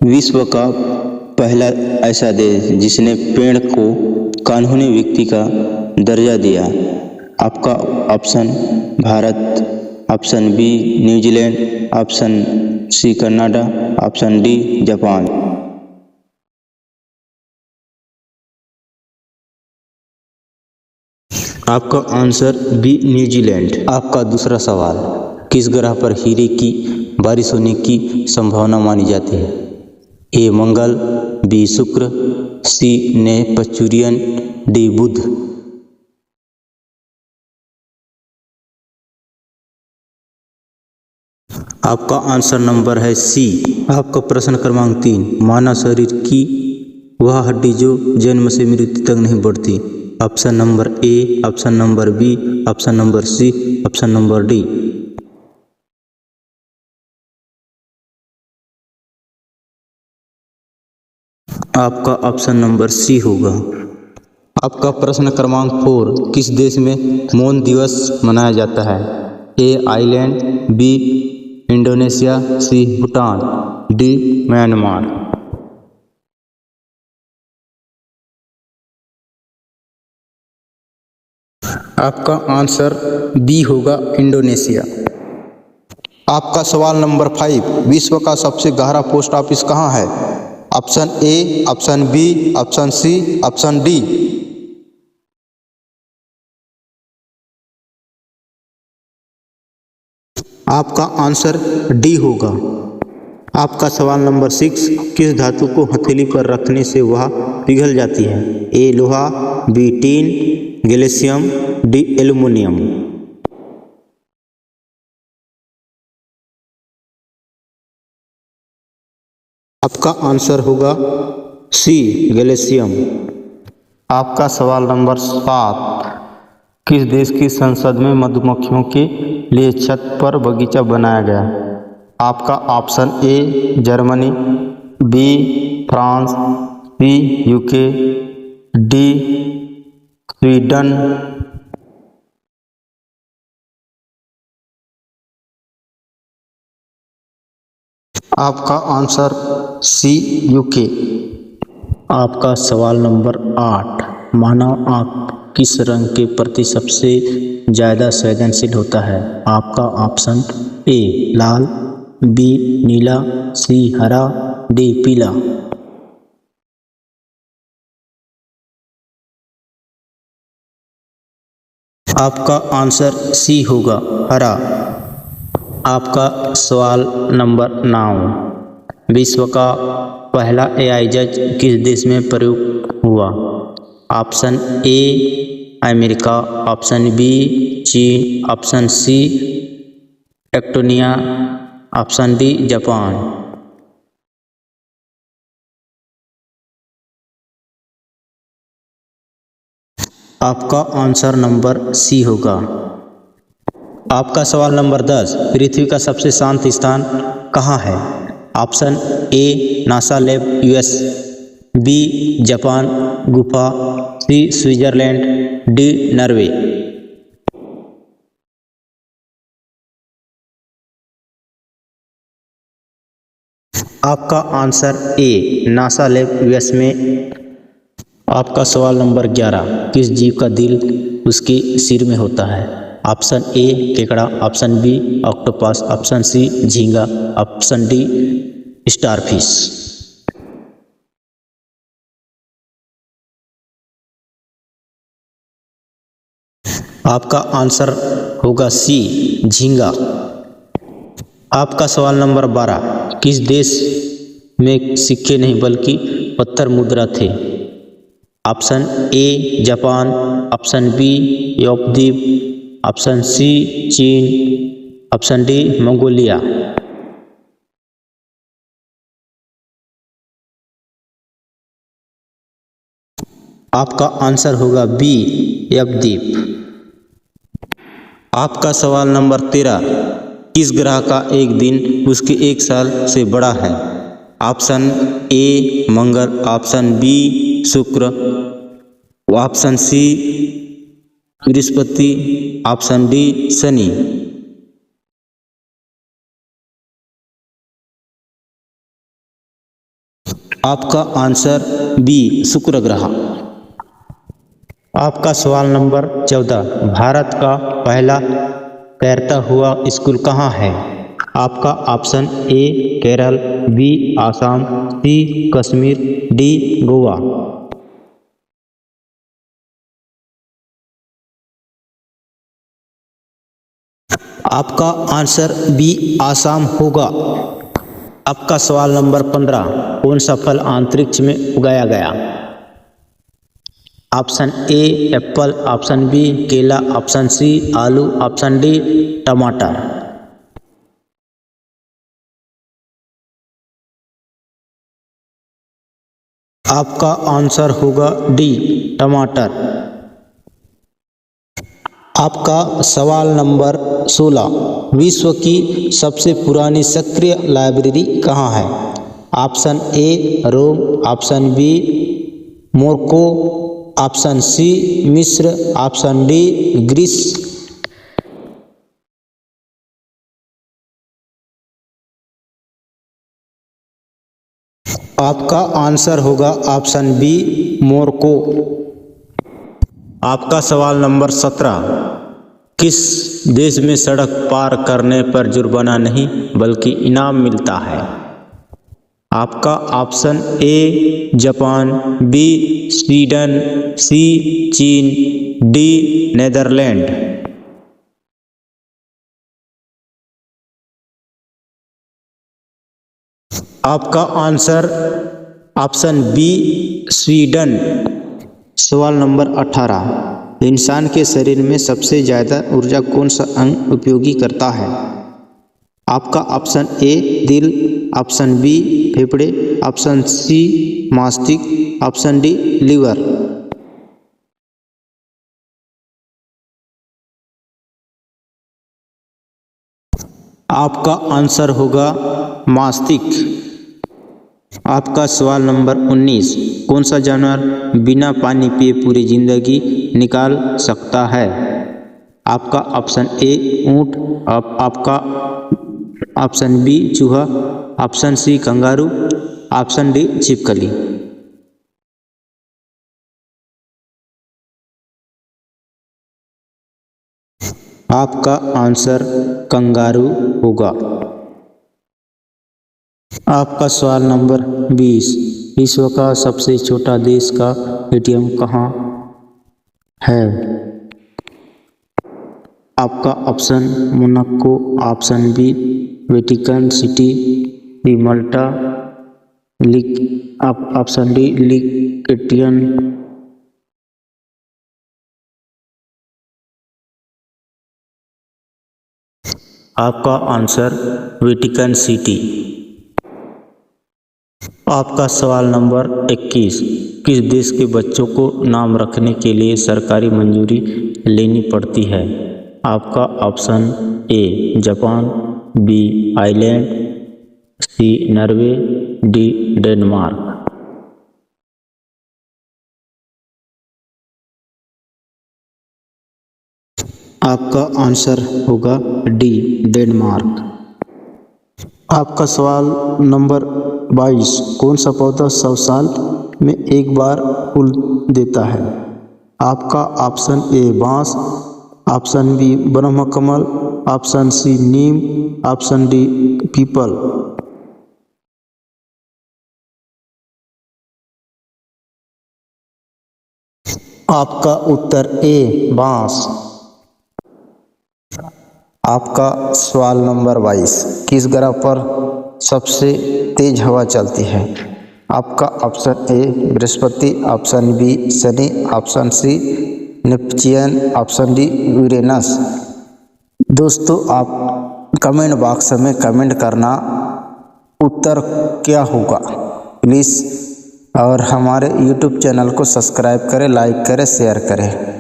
विश्व का पहला ऐसा देश जिसने पेड़ को कानूनी व्यक्ति का दर्जा दिया। आपका option Bharat, option B New Zealand, option C Canada, option D Japan. आपका आंसर बी न्यूजीलैंड। आपका दूसरा सवाल, किस ग्रह पर हीरे की बारिश होने की संभावना मानी जाती है? ए मंगल, बी शुक्र, सी नेपच्यूरियन, डी बुध। आपका आंसर नंबर है सी। आपका प्रश्न क्रमांक 3, मानव शरीर की वह हड्डी जो जन्म से मृत्यु तक नहीं बढ़ती। Option number A, option number B, option number C, option number D. आपका ऑप्शन नंबर सी होगा। आपका प्रश्न क्रमांक 4, किस देश में मौन दिवस मनाया जाता है? ए आइलैंड, बी इंडोनेशिया, सी भूटान, डी म्यांमार। आपका आंसर बी होगा इंडोनेशिया। आपका सवाल नंबर 5, विश्व का सबसे गहरा पोस्ट ऑफिस कहाँ है? Option A, option B, option C, option D. आपका आंसर डी होगा। आपका सवाल नंबर 6, किस धातु को हथेली पर रखने से वह पिघल जाती है? ए लोहा, बी टीन, गैलिशियम, डी एल्युमिनियम। आपका आंसर होगा सी गैलिशियम। आपका सवाल नंबर 7, किस देश की संसद में मधुमक्खियों के लिए छत पर बगीचा बनाया गया? आपका option A Germany, B France, C UK, D Sweden. आपका आंसर सी यूके। आपका सवाल नंबर 8, मानव आँख किस रंग के प्रति सबसे ज़्यादा संवेदनशील होता है? आपका ऑप्शन ए लाल, बी नीला, सी हरा, डी पीला। आपका आंसर सी होगा हरा। आपका सवाल नंबर 9, विश्व का पहला एआई जज किस देश में प्रयोग हुआ? Option A America, option B चीन, option C Estonia, option D Japan. आपका आंसर नंबर सी होगा। आपका सवाल नंबर 10, पृथ्वी का सबसे शांत स्थान कहाँ है? Option A NASA lab US, B Japan गुफा, सी स्विट्जरलैंड, डी नॉर्वे। आपका answer A NASA lab US में। आपका सवाल नंबर 11, किस जीव का दिल उसके सिर में होता है? ऑप्शन ए केकड़ा, option B octopus, option C झींगा, ऑप्शन डी स्टारफिश। आपका आंसर होगा सी झींगा। आपका सवाल नंबर 12, किस देश में सिक्के नहीं बल्कि पत्थर मुद्रा थे? Option A Japan, option B योपद्वीप, ऑप्शन सी चीन, ऑप्शन डी मंगोलिया। आपका आंसर होगा बी योपद्वीप। आपका सवाल नंबर 13, किस ग्रह का एक दिन उसके 1 साल से बड़ा है? ऑप्शन ए मंगल, ऑप्शन बी शुक्र, ऑप्शन सी बृहस्पति, ऑप्शन डी शनि। आपका आंसर बी शुक्र ग्रह। आपका सवाल नंबर 14, भारत का पहला तैरता हुआ स्कूल कहाँ है? आपका option A Kerala, B Assam, C Kashmir, D Goa. आपका आंसर बी आसाम होगा। आपका सवाल नंबर 15, कौन सा फल अंतरिक्ष में उगाया गया? Option A apple, option B केला, ऑप्शन सी आलू, ऑप्शन डी टमाटर। आपका आंसर होगा डी टमाटर। आपका सवाल नंबर 16, विश्व की सबसे पुरानी सक्रिय लाइब्रेरी कहाँ है? Option A Rome, option B Morocco, option C मिस्र, ऑप्शन डी ग्रीस। आपका आंसर होगा ऑप्शन बी मोरक्को। आपका सवाल नंबर 17, किस देश में सड़क पार करने पर जुर्माना नहीं बल्कि इनाम मिलता है? आपका option A Japan, B Sweden, C चीन, डी नेदरलैंड। आपका आंसर ऑप्शन बी स्वीडन। सवाल नंबर 18, इंसान के शरीर में सबसे ज़्यादा ऊर्जा कौन सा अंग उपयोगी करता है? आपका ऑप्शन ए दिल, ऑप्शन बी फेफड़े, ऑप्शन सी मस्तिष्क, ऑप्शन डी लीवर। आपका आंसर होगा मस्तिष्क। आपका सवाल नंबर 19, कौन सा जानवर बिना पानी पिए पूरी जिंदगी निकाल सकता है? आपका ऑप्शन ए ऊंट, आपका ऑप्शन बी चूहा, option C kangaroo, option D छिपकली। आपका आंसर कंगारू होगा। आपका सवाल नंबर 20, विश्व का सबसे छोटा देश का एटीएम कहाँ है? आपका option Monaco, option B Vatican City, B Malta, option D लिकटेन। आपका आंसर वेटिकन सिटी। आपका सवाल नंबर 21, किस देश के बच्चों को नाम रखने के लिए सरकारी मंजूरी लेनी पड़ती है? आपका option A Japan, B Iceland, C Norway, D Denmark. आपका आंसर होगा डी डेनमार्क। आपका सवाल नंबर 22, कौन सा पौधा 100 साल में एक बार फूल देता है? आपका ऑप्शन ए बांस, ऑप्शन बी ब्रह्मकमल, ऑप्शन सी नीम, ऑप्शन डी पीपल। आपका उत्तर ए बांस। आपका सवाल नंबर 22, किस ग्रह पर सबसे तेज हवा चलती है? आपका ऑप्शन ए बृहस्पति, ऑप्शन बी शनि, option C Neptune, option D Uranus. दोस्तों आप कमेंट बॉक्स में कमेंट करना उत्तर क्या होगा प्लीज़, और हमारे YouTube चैनल को सब्सक्राइब करें, लाइक करें, शेयर करें।